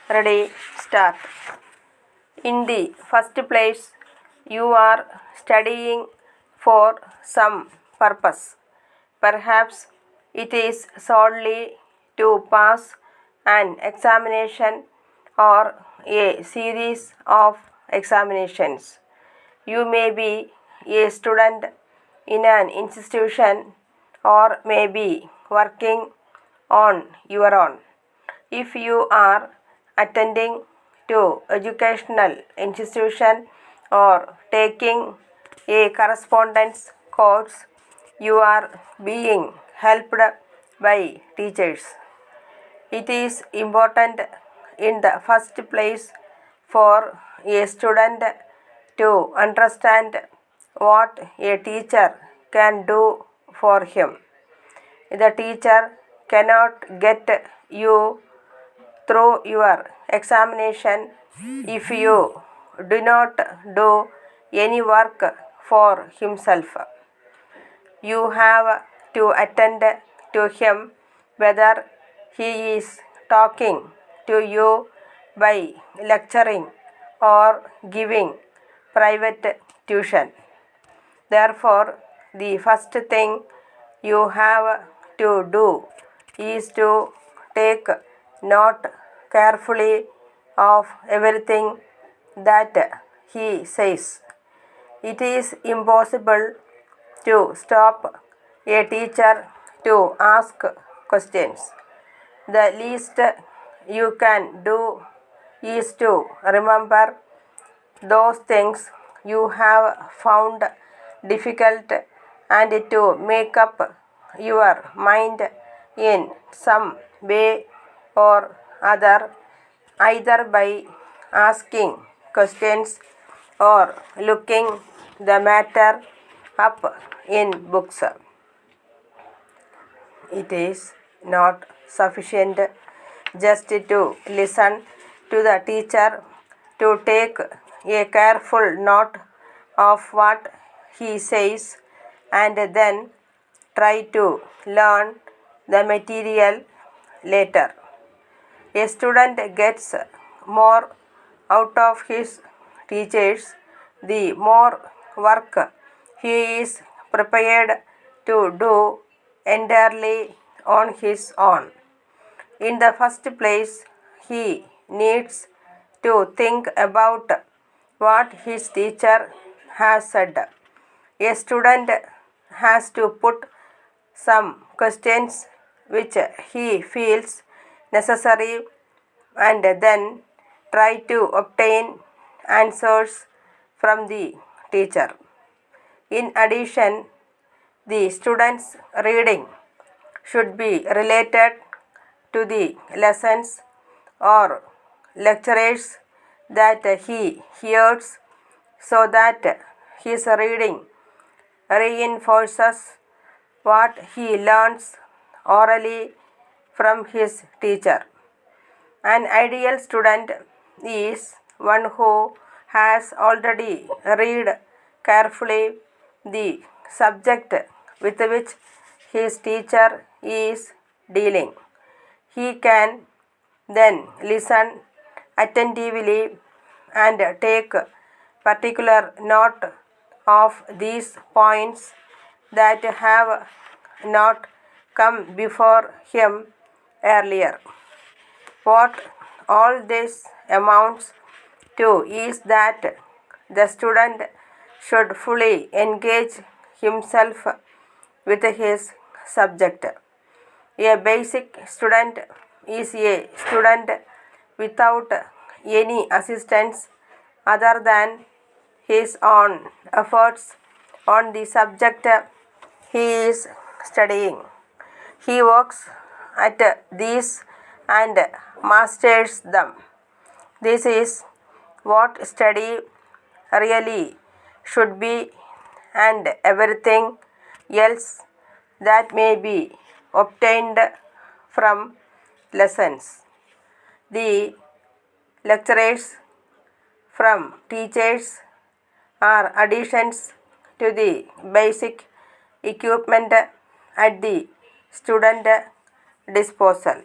Ready, start. In the first place, you are studying for some purpose. Perhaps it is solely to pass an examination or a series of examinations. You may be a student in an institution or may be working on your own. If you are attending to educational institution or taking a correspondence course, you are being helped by teachers. It is important in the first place for a student to understand what a teacher can do for him. The teacher cannot get you through your examination if you do not do any work for himself. You have to attend to him whether he is talking to you by lecturing or giving private tuition. Therefore, the first thing you have to do is to take note carefully of everything that he says. It is impossible to stop a teacher to ask questions. The least you can do is to remember those things you have found difficult and to make up your mind in some way or other, either by asking questions or looking the matter up in books. It is not sufficient just to listen to the teacher, to take a careful note of what he says and then try to learn the material later. A student gets more out of his teachers the more work he is prepared to do entirely on his own. In the first place, he needs to think about what his teacher has said. A student has to put some questions which he feels necessary and then try to obtain answers from the teacher. In addition, the student's reading should be related to the lessons or lectures that he hears, so that his reading reinforces what he learns orally from his teacher. An ideal student is one who has already read carefully the subject with which his teacher is dealing. He can then listen attentively and take particular note of these points that have not come before him earlier. What all this amounts to is that the student should fully engage himself with his subject. A basic student is a student without any assistance other than his own efforts on the subject he is studying. He works at these and masters them. This is what study really should be, and everything else that may be obtained from lessons, the lectures from teachers are additions to the basic equipment at the student disposal.